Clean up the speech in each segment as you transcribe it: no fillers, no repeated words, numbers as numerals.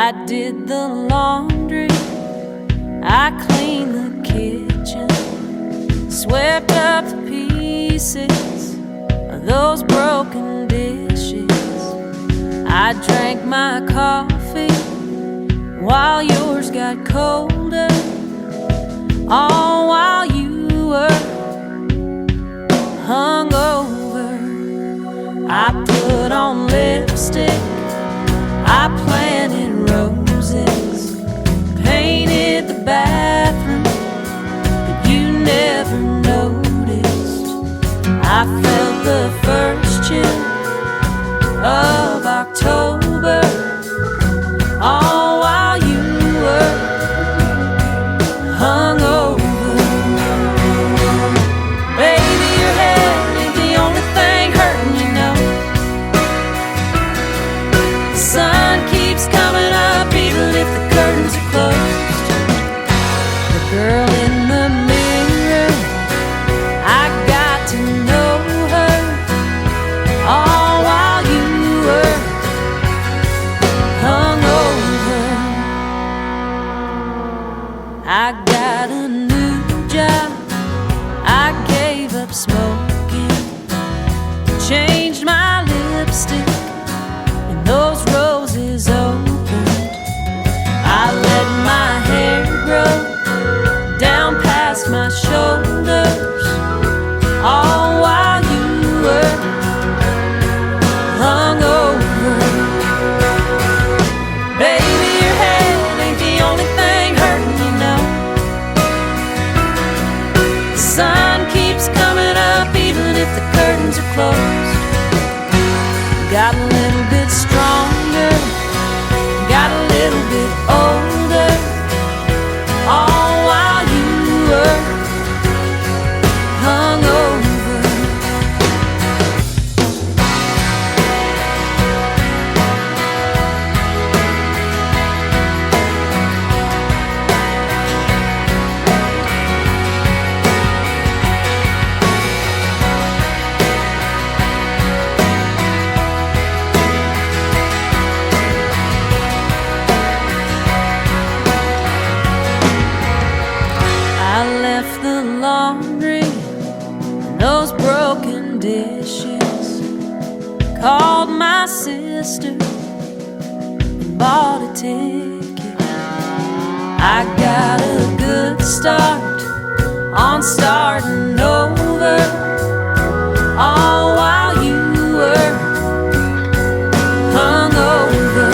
I did the laundry, I cleaned the kitchen, swept up the pieces of those broken dishes. I drank my coffee while yours got colder, all while you were hungover. I put on lipstick, I planted roses, painted the bathroom, but you never noticed. I felt the first chill of October, all while you were hungover. Baby, your head ain't the only thing hurting, you know. The sun keeps coming up even if the curtains are closed. The girl in the mirror, I got to know her, all while you were hungover. I got a new job, I gave up smoking, changed my lipstick, and those roses opened. I let my hair grow down past my shoulders, all while you were hungover. Baby, your head ain't the only thing hurting, you know. The sun keeps coming up even if the curtains are closed. Got a little bit stronger, got a little bit older, all while you were hungover. I left the laundry and those broken dishes, called my sister and bought a ticket. I got a good start on starting over, all while you were hungover.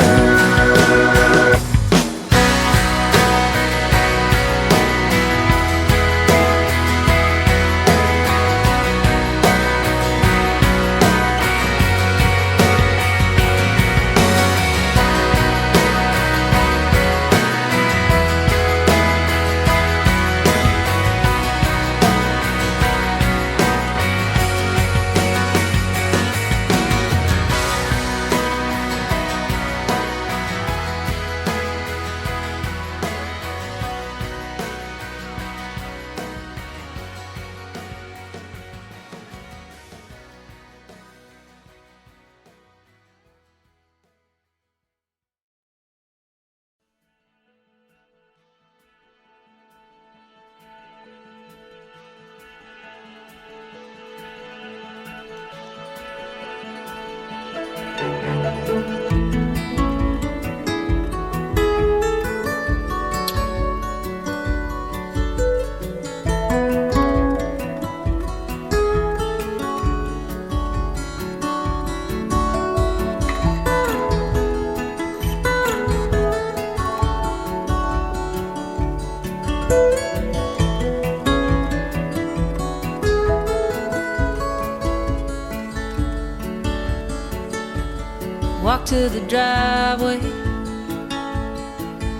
Walk to the driveway,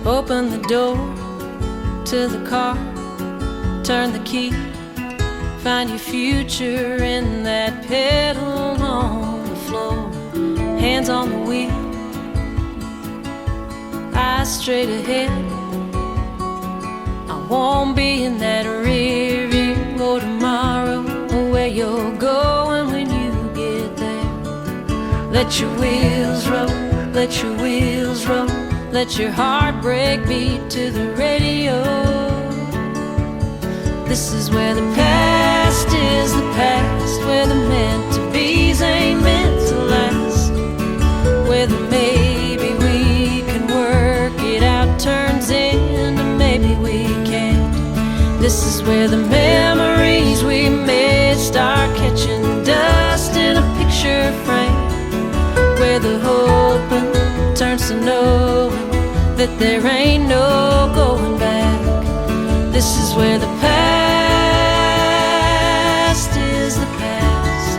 open the door to the car, turn the key, find your future in that pedal on the floor. Hands on the wheel, eyes straight ahead. I won't be in that rear view or tomorrow, or where you're going when you get there. Let your wheels roll, let your wheels roll, let your heartbreak beat to the radio. This is where the past is the past, where the meant-to-be's ain't meant to last, where the maybe we can work it out turns into maybe we can't. This is where the memories we made start catching dust in a picture frame, where the hoping turns to knowing that there ain't no going back. This is where the past is the past.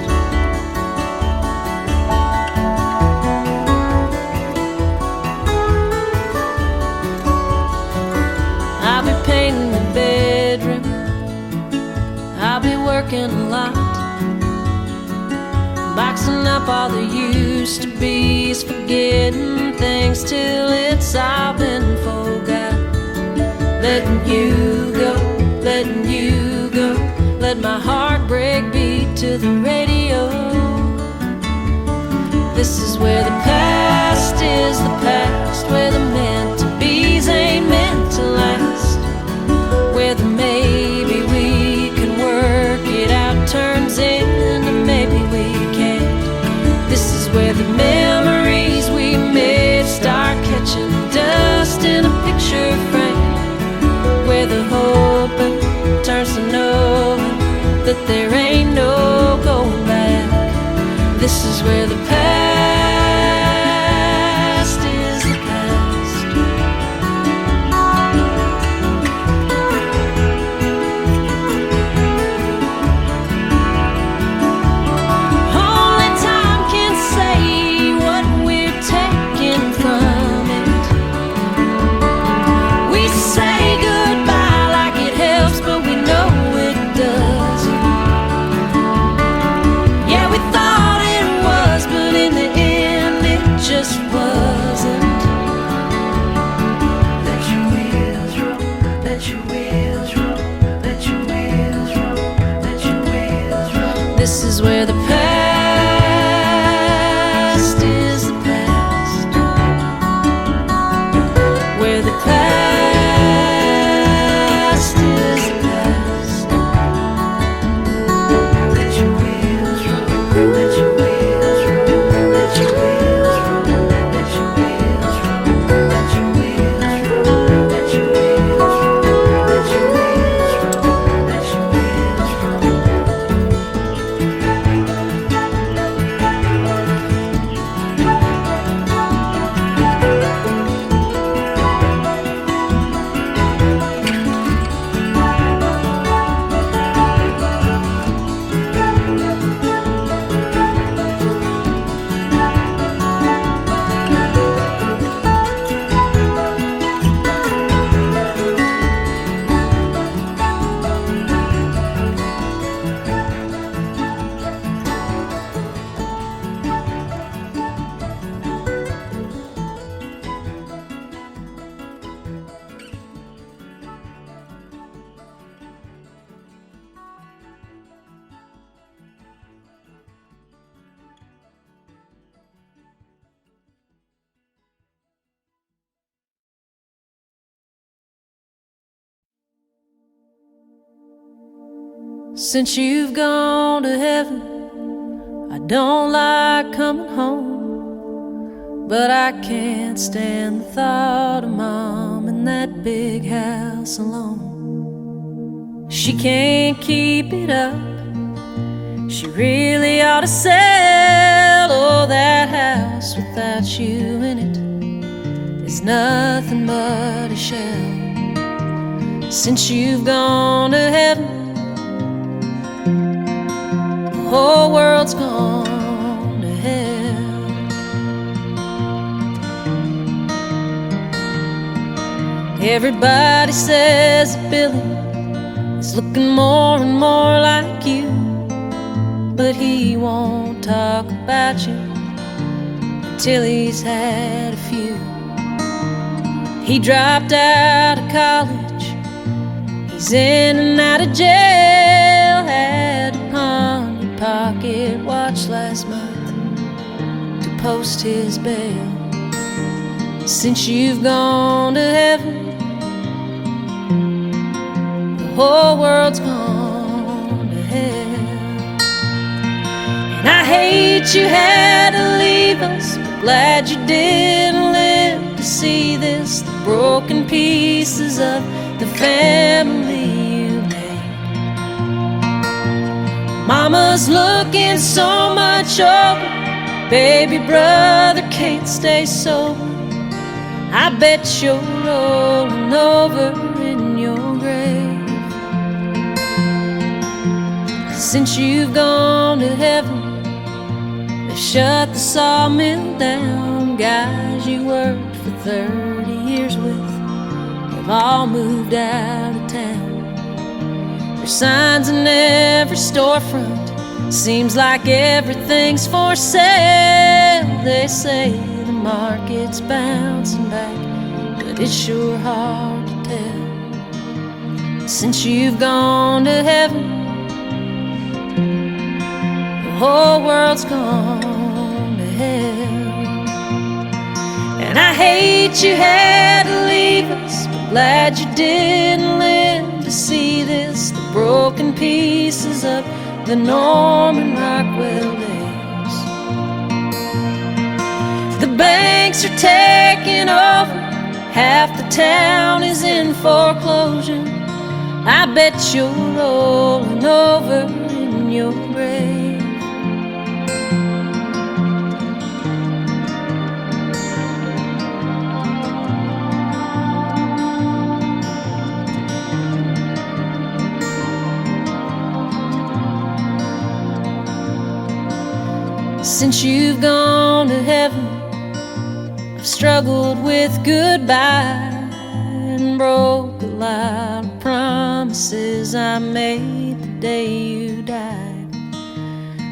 I'll be painting the bedroom, I'll be working a lot, boxing up all the used to be's, forgetting things till it's all been forgot. Letting you go, letting you go, let my heartbreak beat to the radio. This is where the past is the past, where the meant-to-be's ain't meant to last, where the maybe we can work it out turns into maybe we can't. This is where the memories we made start catching dust in a picture frame, where the hoping turns to knowing that there ain't no going back. This is where the past is the past. Only time can say what we're taking from it. We say goodbye like it helps, but we know it doesn't. Yeah, we thought it was, but in the end it just wasn't. Let your wheels roll, let your wheels roll, let your wheels roll, let your wheels roll. This is where the past is the past, where the past is the past. Let your wheels roll, let your wheels roll, let your wheels roll, let your wheels roll, let your wheels roll, let your wheels roll, let your wheels roll, let your wheels roll. Since you've gone to heaven, I don't like coming home, but I can't stand the thought of Mom in that big house alone. She can't keep it up, she really ought to sell. Oh, that house without you in it is nothing but a shell. Since you've gone to heaven, the whole world's gone to hell. Everybody says that Billy is looking more and more like you, but he won't talk about you until he's had a few. He dropped out of college, he's in and out of jail, had to pawn your pocket watch last month to post his bail. Since you've gone to heaven, the whole world's gone to hell. And I hate you had to leave us, but glad you didn't live to see this. The broken pieces of the family you made. Mama's looking so much older, baby brother can't stay sober. I bet you're rolling over in your grave. Since you've gone to heaven, they shut the sawmill down. Guys you worked for 30 years with have all moved out of town. There's signs in every storefront, seems like everything's for sale. They say the market's bouncing back, but it's sure hard to tell. Since you've gone to heaven, the whole world's gone to hell. And I hate you had to leave us, but glad you didn't live to see this. The broken pieces of the Norman Rockwell days. The banks are taking over, half the town is in foreclosure. I bet you're rolling over in your grave. Since you've gone to heaven, I've struggled with goodbye and broke a lot of promises I made the day you died.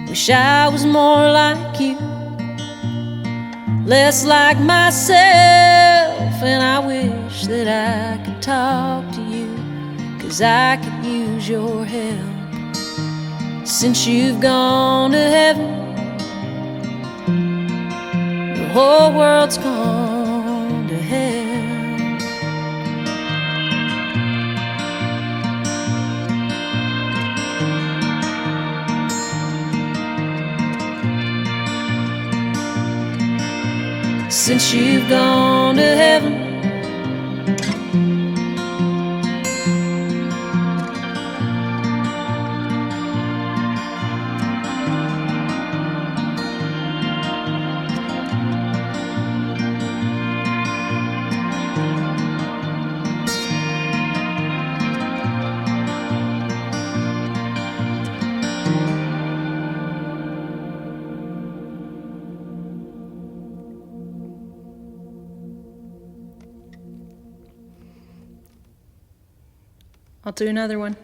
Wish I was more like you, less like myself, and I wish that I could talk to you, 'cause I could use your help. Since you've gone to heaven, the whole world's gone to hell. Since you've gone to heaven, I'll do another one.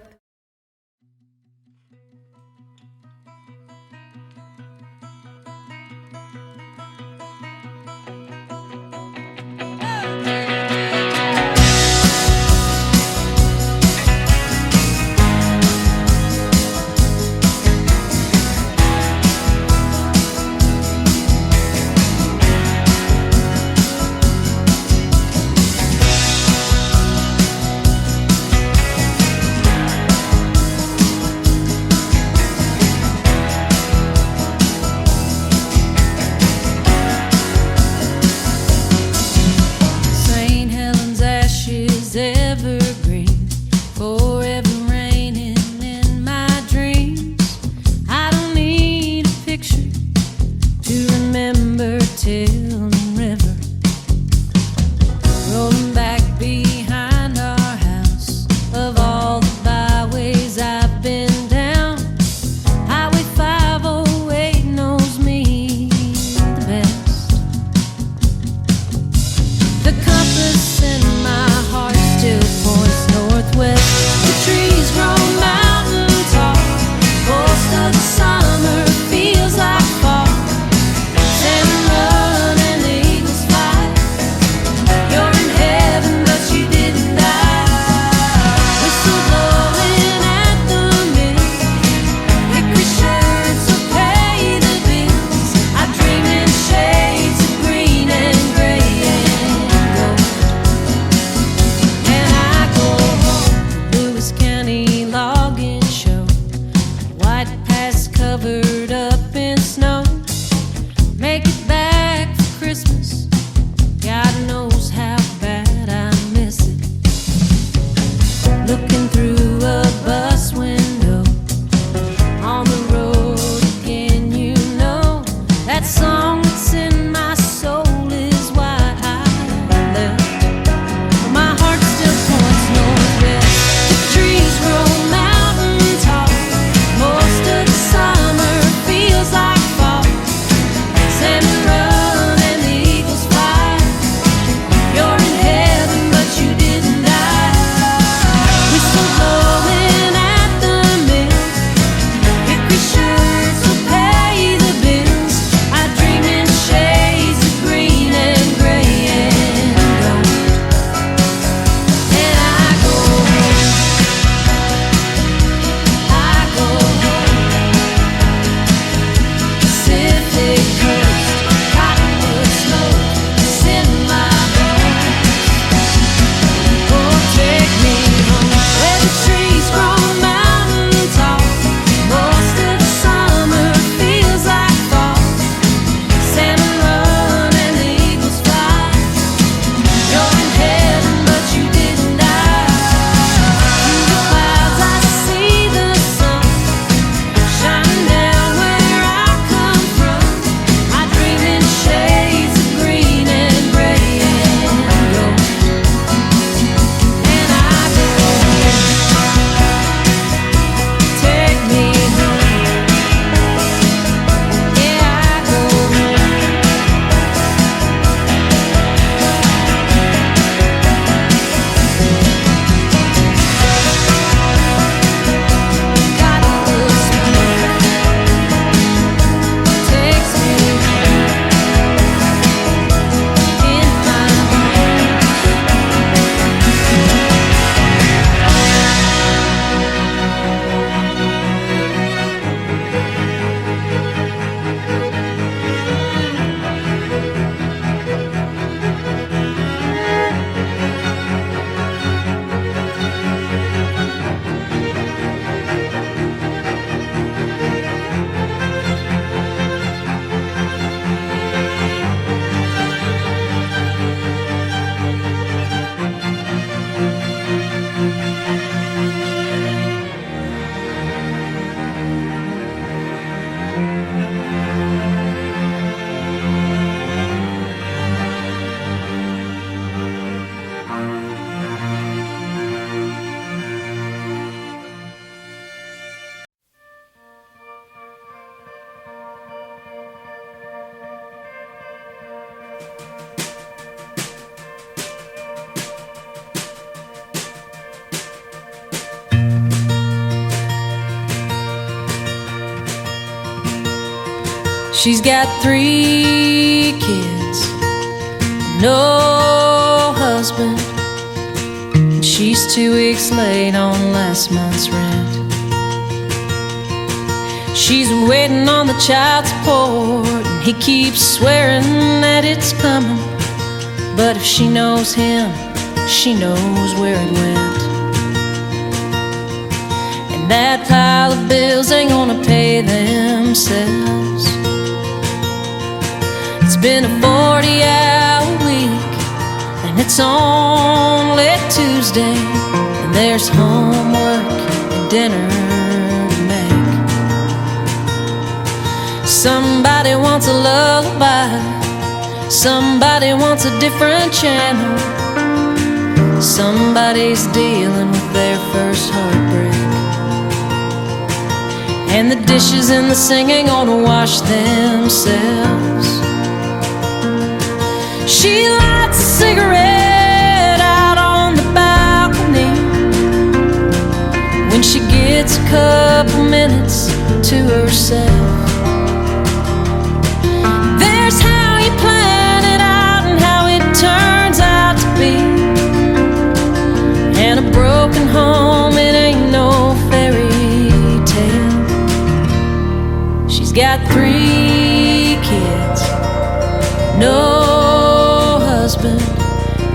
She's got 3 kids, no husband, and she's 2 weeks late on last month's rent. She's been waiting on the child support, and he keeps swearing that it's coming. But if she knows him, she knows where it went. And that pile of bills ain't gonna pay themselves. It's been a 40-hour week, and it's only Tuesday, and there's homework and dinner to make. Somebody wants a lullaby, somebody wants a different channel, somebody's dealing with their first heartbreak. And the dishes in the sink ain't gonna wash themselves. She lights a cigarette out on the balcony when she gets a couple minutes to herself. There's how you plan it out and how it turns out to be. And a broken home, it ain't no fairy tale. She's got 3 kids, no husband,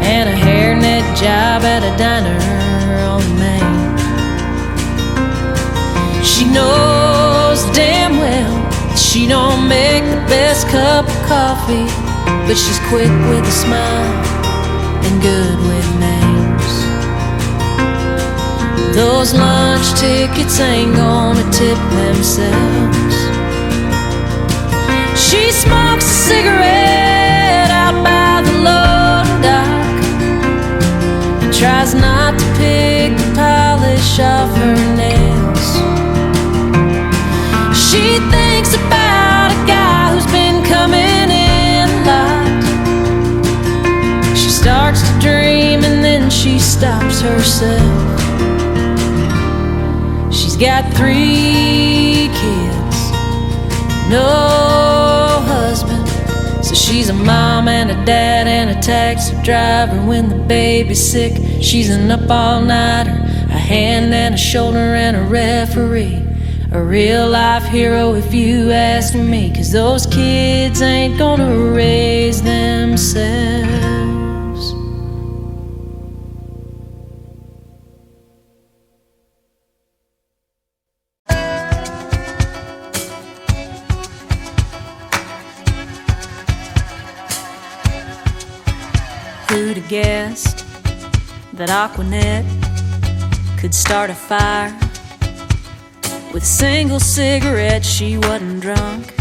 and a hairnet job at a diner on Main. She knows damn well that she don't make the best cup of coffee, but she's quick with a smile and good with names. Those lunch tickets ain't gonna tip themselves. She smokes a cigarette out by the loading dock and tries not to pick the polish off her nails. She thinks about a guy who's been coming in a lot. She starts to dream and then she stops herself. She's got 3 kids, no husband, so she's a mom and a dad and a taxi driver. When the baby's sick, she's an up all-nighter, a hand and a shoulder and a referee. A real-life hero if you ask me, 'cause those kids ain't gonna raise themselves. Who'd have guessed that Aquanet could start a fire with a single cigarette? She wasn't drunk,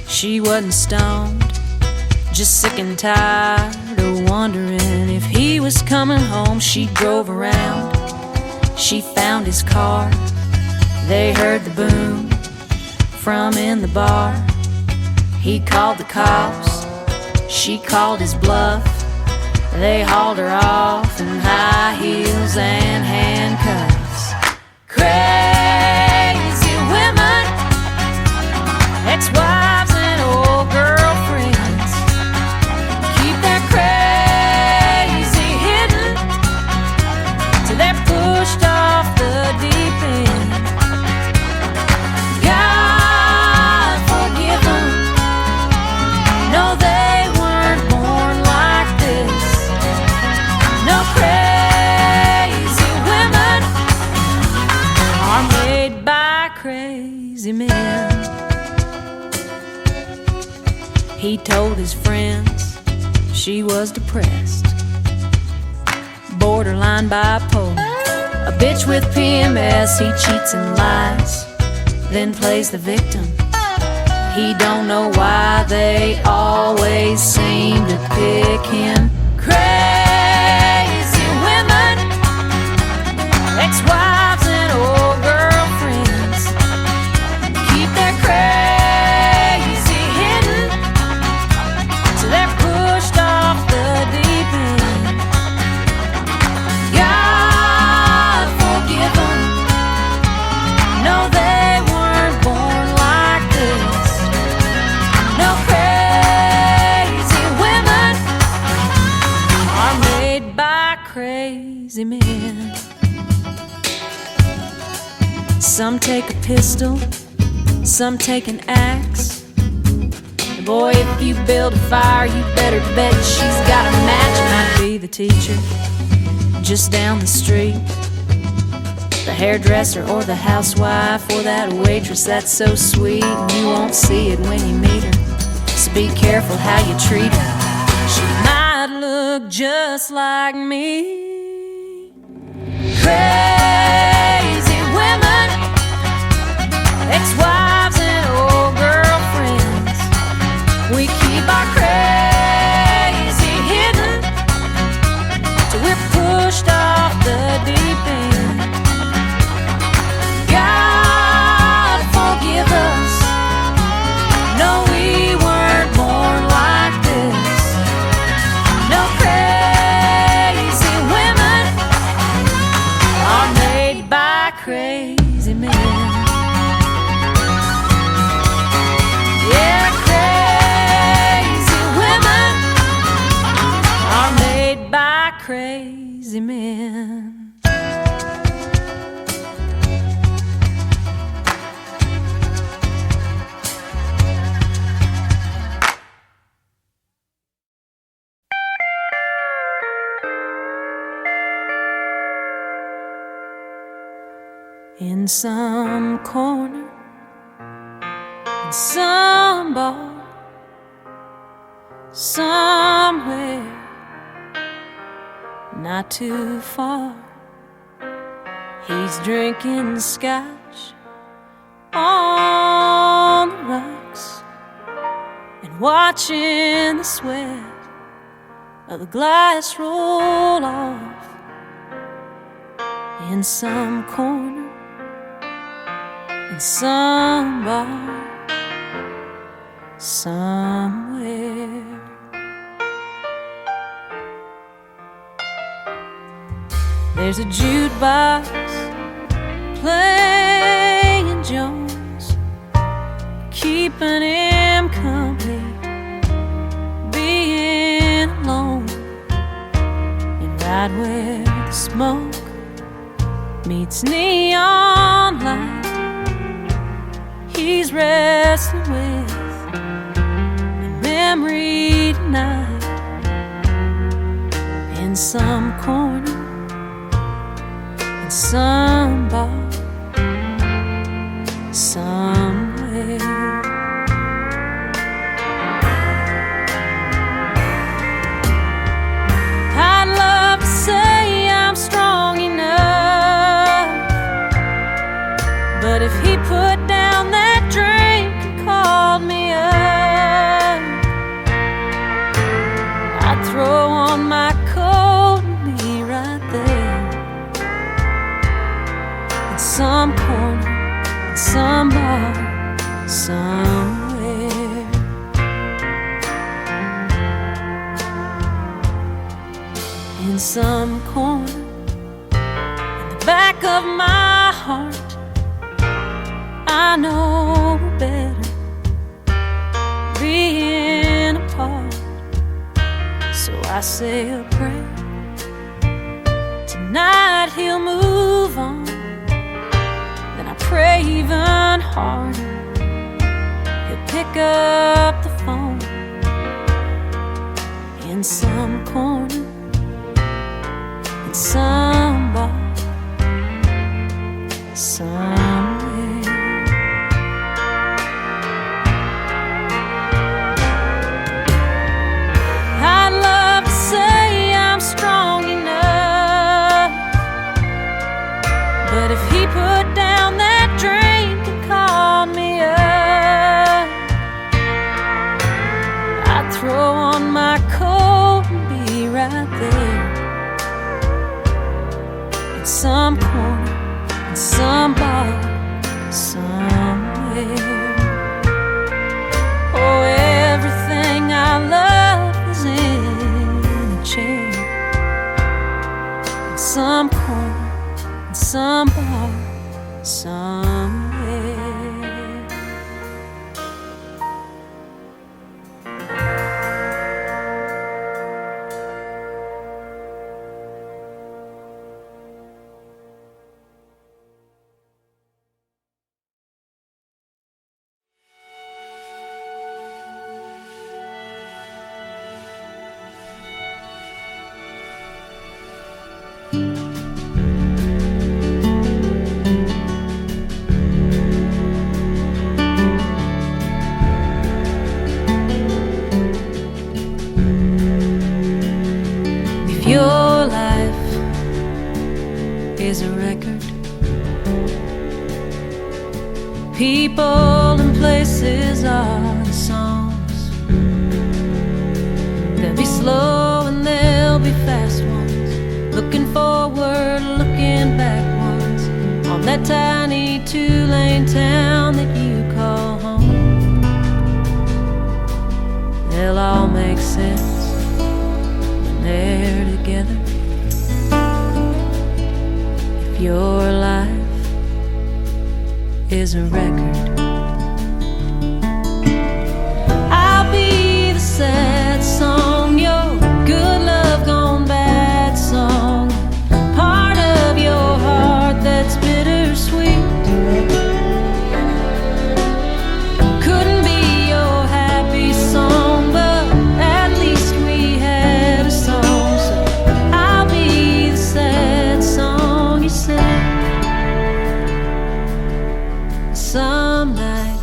she wasn't stoned, just sick and tired of wondering if he was coming home. She drove around, she found his car, they heard the boom from in the bar. He called the cops, she called his bluff. They hauled her off in high heels and handcuffs. Crazy women, ex-wives and old girlfriends, keep their crazy hidden till they're pushed off the deep end. God forgive them, no, they weren't born like this. No, crazy women are made by crazy men. He told his friends she was depressed, borderline bipolar, a bitch with PMS. He cheats and lies, then plays the victim. He don't know why they always seem to pick him. Crazy women, ex-wives and old girlfriends, keep their crazy hidden till they're pushed off the deep end. God forgive them, no, they weren't born like this. crazy men. Some take a pistol, some take an axe. And boy, if you build a fire, you better bet she's got a match. Might be the teacher just down the street, the hairdresser or the housewife, or that waitress that's so sweet and you won't see it when you meet her. So be careful how you treat her. She might look just like me. Crazy women, ex-wives and old girlfriends. We keep our crazy hidden till we're pushed off the deep end. God forgive us, no, we weren't born like this. No, crazy women are made by crazy men. Yeah, crazy women are made by crazy men. In some corner, in some bar, somewhere not too far, he's drinking scotch on the rocks and watching the sweat of the glass roll off. In some corner, in some bar, somewhere. There's a jukebox playing Jones, keeping him company, being alone. And right where the smoke meets neon light, he's wrestling with a memory tonight. In some corner, in some bar, somewhere. I'd love to say I'm strong enough, but if he put down that drink and called me up, I'd throw on my coat and be right there. In some corner, in some bar, somewhere. In some corner, in the back of my heart, I know better being apart. So I say a prayer, tonight he'll move on. Then I pray even harder, he'll pick up the phone. In some corner, in some bar, somewhere. I'd love to say I'm strong enough, but if he put down that drink and called me up, I'd throw on my coat and be right there. In some corner, in some bar, somewhere. Oh, everything I love is in a chair. In some corner, in some bar, somewhere. is a record. People and places are the songs. There'll be slow and there'll be fast ones, looking forward, looking backwards, on that tiny two-lane town that you call home. They'll all make sense when they're together. If your life is a record, I'll be the sad song, your good love gone bad song, part of your heart that's bittersweet. Couldn't be your happy song, but at least we had a song. So I'll be the sad song you sing. Some night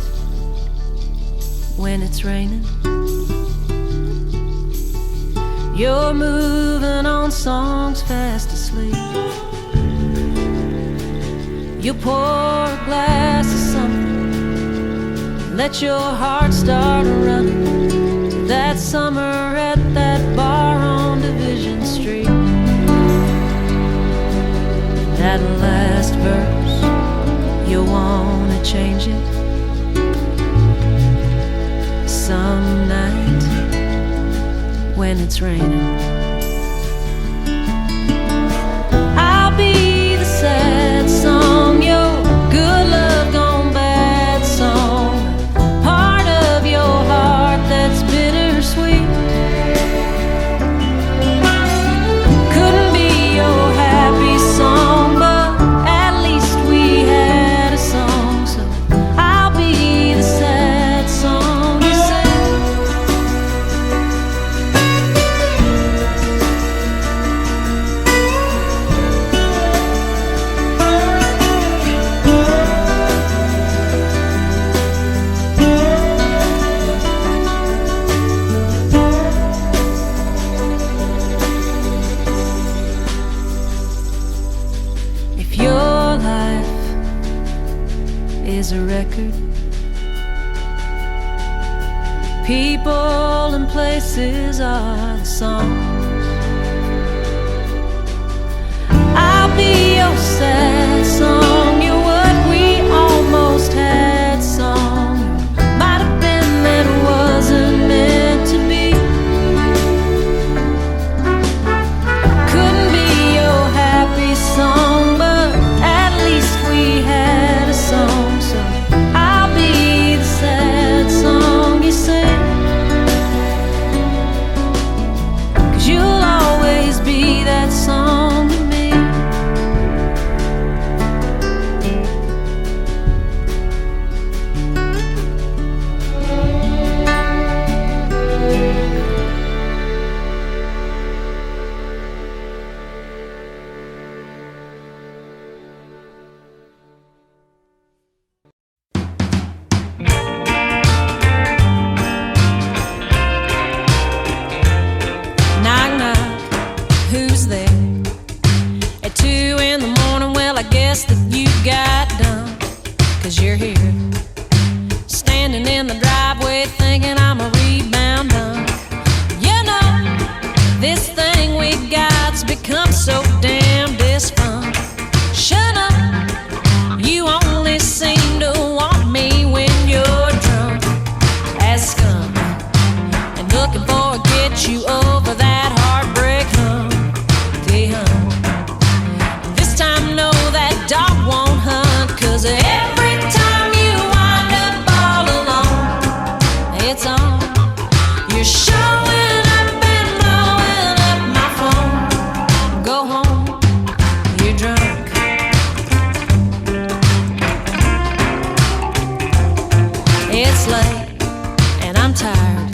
when it's raining, you're moving on songs fast asleep. You pour a glass of something, let your heart start running to that summer at that bar on Division Street. That last verse, you wanna change it. Some night when it's raining, I'll be the sad song, your good love gone bad song, part of your heart that's bittersweet. Couldn't be your happy song, but at least we had a song. So I'll be the sad song you sing. If your life is a record, people and places are the songs. I'll be your sad song, you're what we almost had song. Might have been that it wasn't meant to be. Couldn't be your happy song, but at least we had a song. So I'll be the sad song you sing, 'cause you'll always be that song to me. Knock, knock, who's there? At 2 in the morning, well, I guess that you got done, 'cause you're here, standing in the driveway thinking I'm a rebound done. You know, this thing we got's become so damn dysfunctional. You only seem to want me when you're drunk as scum, and looking for a get you over that heartbreak hump. T-hum. This time know that dog won't hunt, 'cause every time you wind up all alone, it's on. You're showing up and blowing up my phone. Go home, you're drunk. It's late and I'm tired,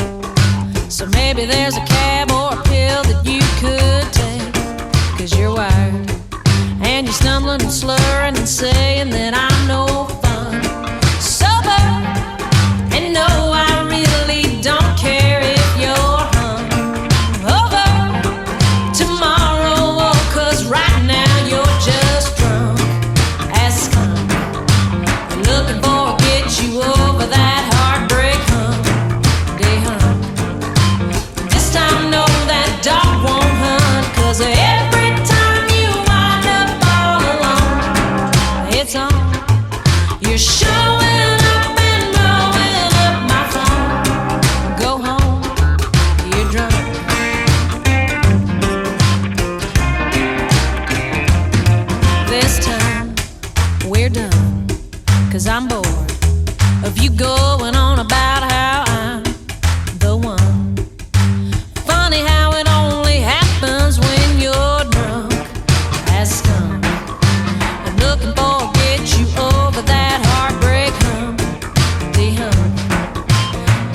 so maybe there's a cab or a pill that you could take, 'cause you're wired and you're stumbling and slurring and saying that I'm no fun. Sober, and no, I really don't care if you're hungover tomorrow, 'cause right now you're just drunk. You're showing up and blowing up my phone. Go home, you're drunk. This time we're done, 'cause I'm bored of you going on about how I'm the one. Funny how it only happens when you're drunk as scum. I'm looking for get you over that heartbreak hump, the hump.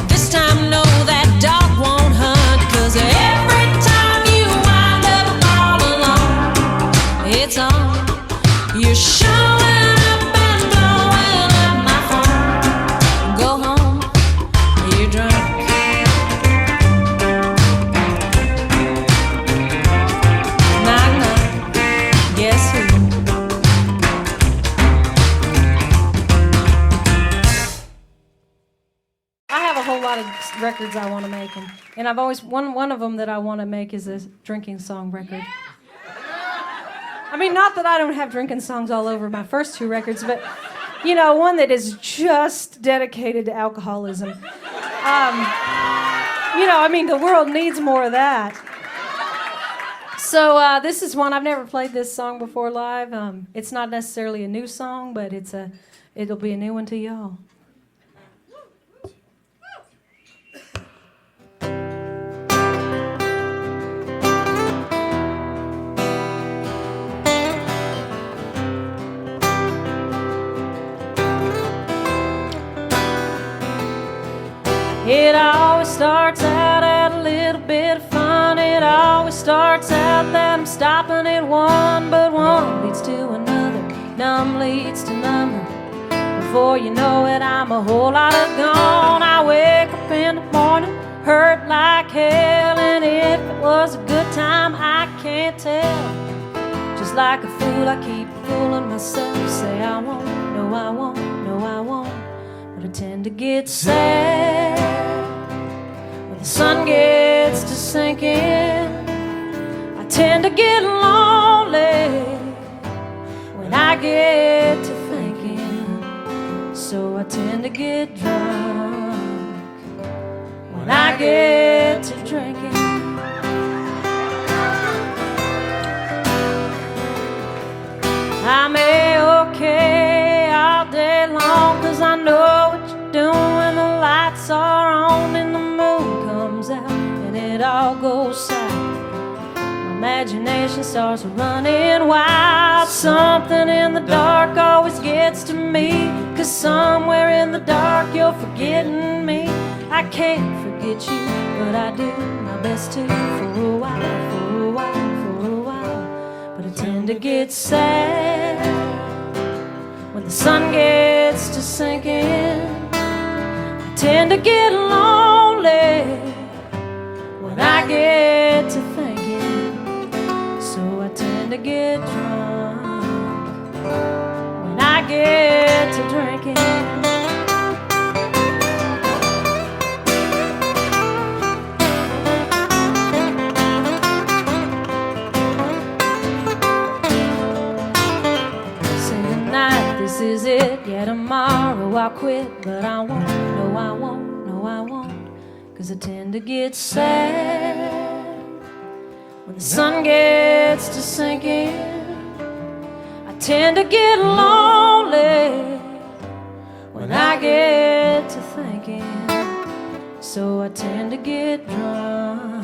This time know that dog won't hunt, 'cause every time you wind up all alone, it's on. You're showing up and blowing up my phone. Go home, you're drunk. Knock, knock, guess who? I have a whole lot of records I want to make, and I've always one of them that I want to make is a drinking song record. I mean, not that I don't have drinking songs all over my first two records, but, you know, one that is just dedicated to alcoholism. You know, I mean, the world needs more of that. So this is one, I've never played this song before live. It's not necessarily a new song, but it'll be a new one to y'all. It always starts out at a little bit of fun. It always starts out that I'm stopping at one, but one leads to another, numb leads to number. Before you know it, I'm a whole lot of gone. I wake up in the morning, hurt like hell, and if it was a good time, I can't tell. Just like a fool, I keep fooling myself. Say I won't, no I won't, no I won't. But I tend to get sad when the sun gets to sinking. I tend to get lonely when I get to thinking. So I tend to get drunk when I get to drinking. I'm A-okay all day long, 'cause I know what you're doing when the lights are on and the moon comes out and it all goes south. My imagination starts running wild. Something in the dark always gets to me, 'cause somewhere in the dark you're forgetting me. I can't forget you, but I do my best to for a while, for a while, for a while. But I tend to get sad when the sun gets to sinking. I tend to get lonely when I get to thinking. So I tend to get drunk when I get to drinking. This is it, yeah, tomorrow I'll quit, but I won't, no I won't, no I won't. 'Cause I tend to get sad when the sun gets to sinking. I tend to get lonely when I get to thinking. So I tend to get drunk,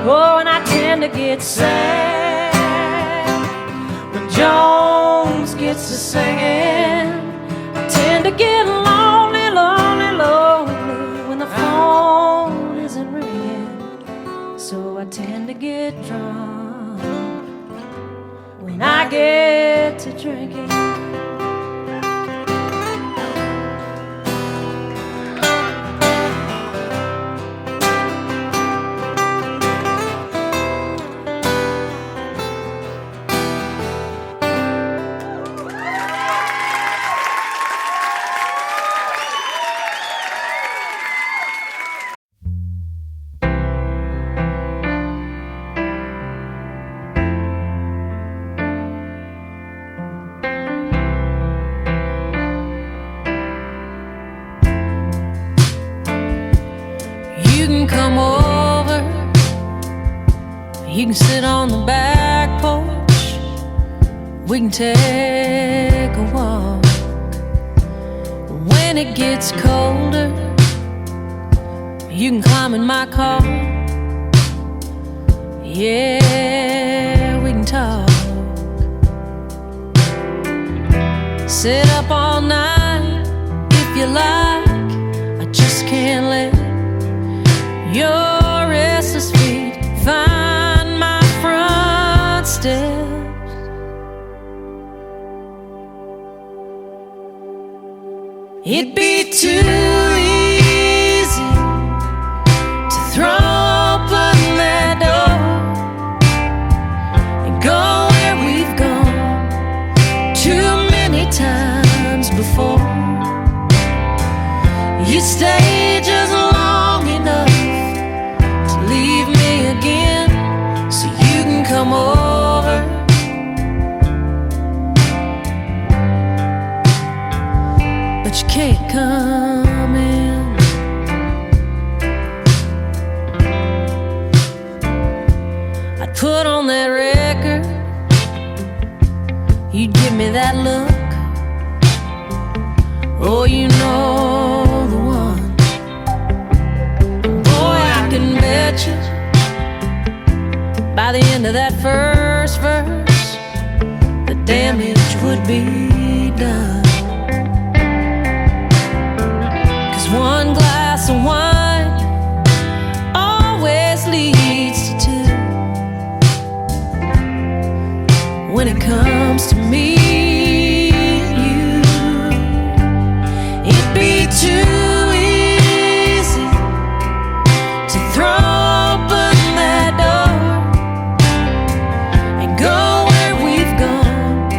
oh, and I tend to get sad when Jones gets to singing. I tend to get lonely, lonely, lonely when the phone isn't ringing. So I tend to get drunk when I get to drinking. come over. You can sit on the back porch. We can take a walk. When it gets colder, you can climb in my car. Yeah, we can talk. Sit up all night if you like. I just can't let your restless feet find my front steps. It'd be too easy to throw open that door and go where we've gone too many times before. You stay just long enough to leave me again, so you can come over. But you can't come in. I'd put on that record, you'd give me that look. Oh, you know the one. Boy, I can bet you by the end of that first verse, the damage would be done. 'Cause one glass of wine always leads to two. When it comes to me, too easy to throw open that door and go where we've gone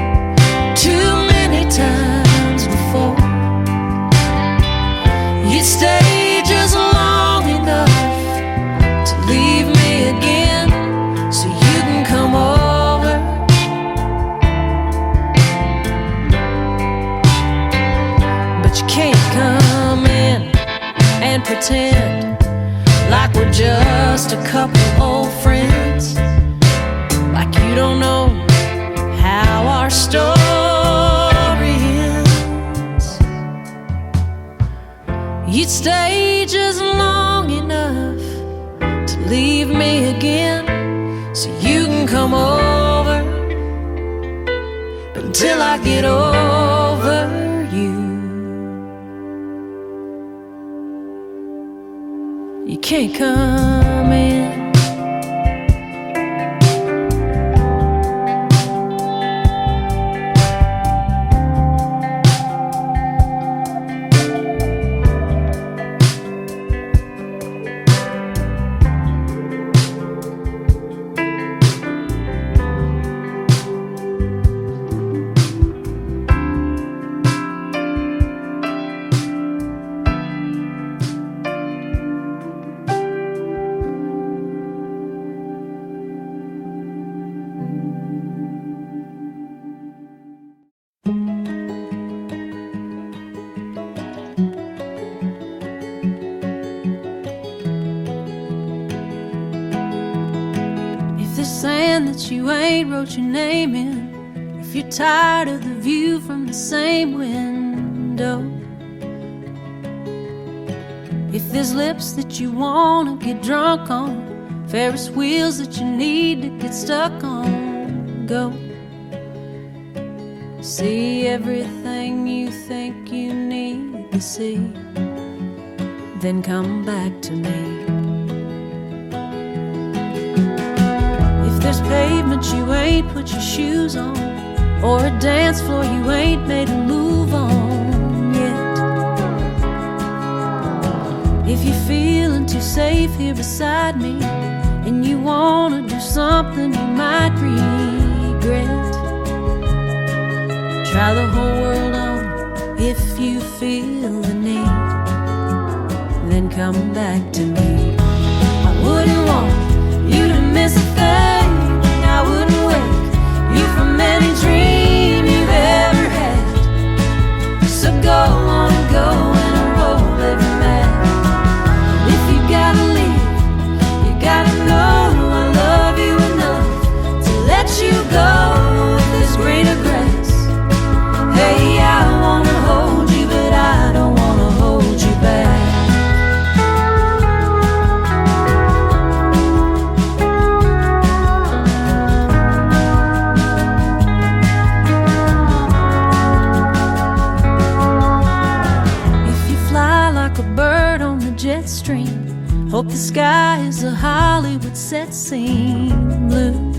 too many times before. You stay just long enough to leave me again, so you can come over. But you can't come in and pretend like we're just a couple old friends, like you don't know how our story ends. You'd stay just long enough to leave me again, so you can come over. But until I get over you, you can't come in. That you ain't wrote your name in, if you're tired of the view from the same window, if there's lips that you wanna get drunk on, Ferris wheels that you need to get stuck on, go see everything you think you need to see, then come back to me. There's pavement you ain't put your shoes on, or a dance floor you ain't made a move on yet. If you're feeling too safe here beside me, and you wanna do something you might regret, try the whole world on if you feel the need, then come back to me. I wouldn't want you to miss a thing. I wouldn't wake you from any dream you've ever had. So go on and go and roll every man. If you gotta leave, jet stream. Hope the sky is a Hollywood set scene blue.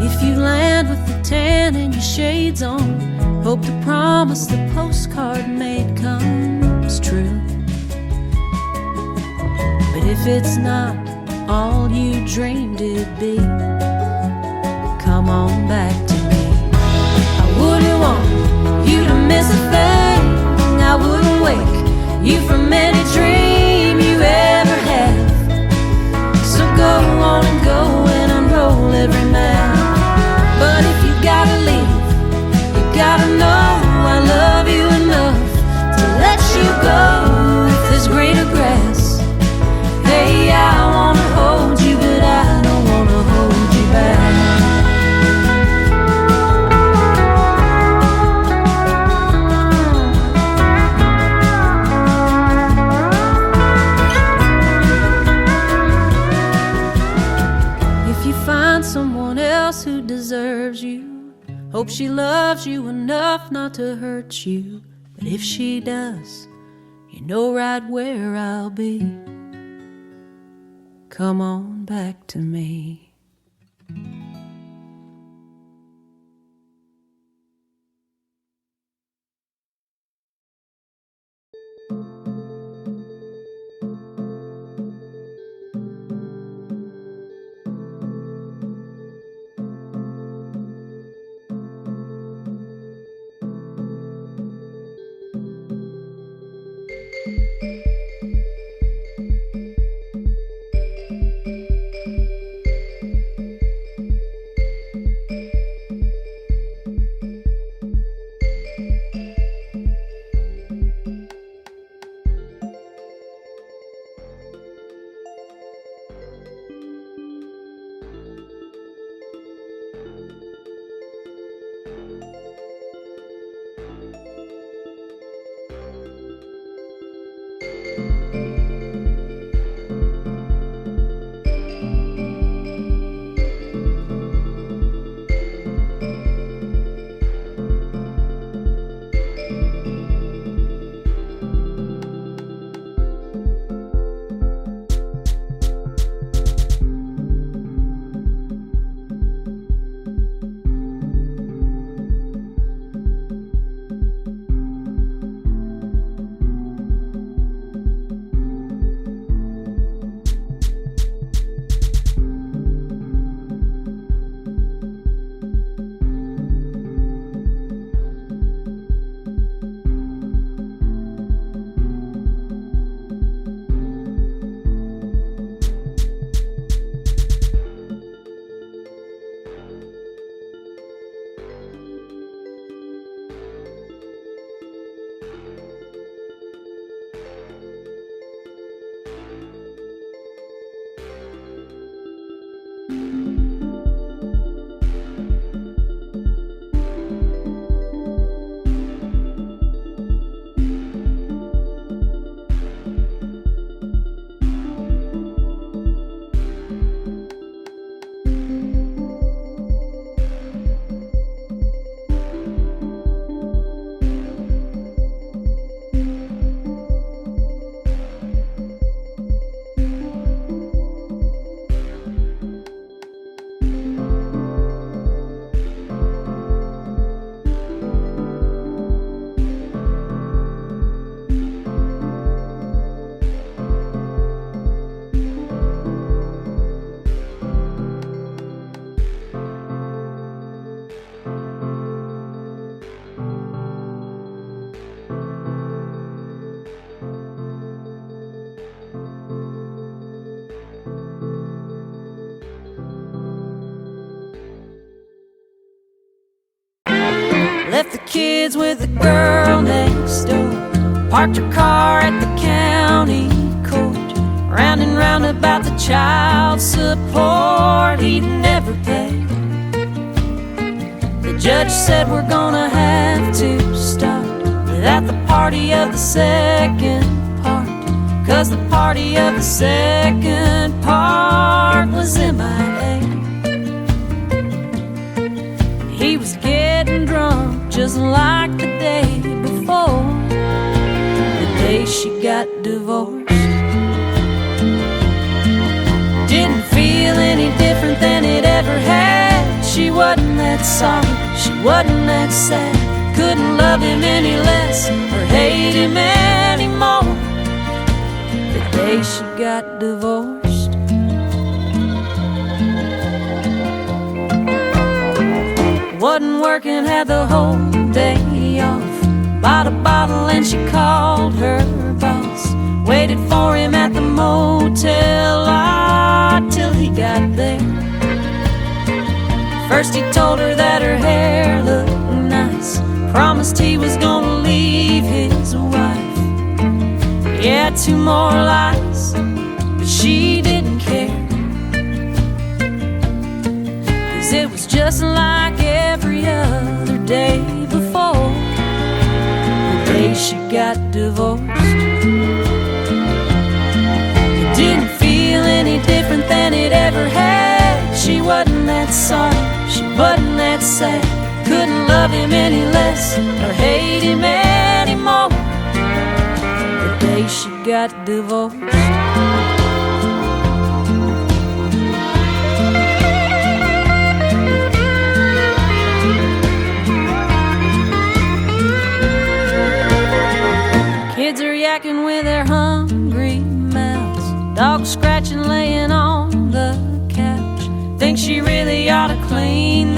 If you land with the tan and your shades on, hope the promise the postcard made comes true. But if it's not all you dreamed it'd be, come on back to me. I wouldn't want you to miss a thing. I wouldn't wake you from any dream you ever have. So go on and go and unroll every map. But if you gotta leave, you gotta know I love you enough to let you go if there's greener grass. Hey, I wanna hold you, but I don't wanna hold you back. If you find someone else who deserves you, hope she loves you enough not to hurt you. But if she does, you know right where I'll be. Come on back to me. Left the kids with the girl next door, parked her car at the county court, round and round about the child support he'd never paid. The judge said we're gonna have to start without the party of the second part, 'cause the party of the second part was MIA. He was getting drunk just like the day before, the day day she got divorced. Didn't feel any different than it ever had. She wasn't that sorry, she wasn't that sad. Couldn't love him any less or hate him anymore the day she got divorced. Wasn't working, had the whole day off. Bought a bottle and she called her boss. Waited for him at the motel lot till he got there. First he told her that her hair looked nice, promised he was gonna leave his wife. Yeah, 2 more lies, but she didn't care, 'cause it was just like every other day before the day she got divorced. It didn't feel any different than it ever had. She wasn't that sorry, she wasn't that sad. Couldn't love him any less or hate him anymore the day she got divorced. Kids are yakking with their hungry mouths. Dogs scratching, laying on the couch. Think she really ought to clean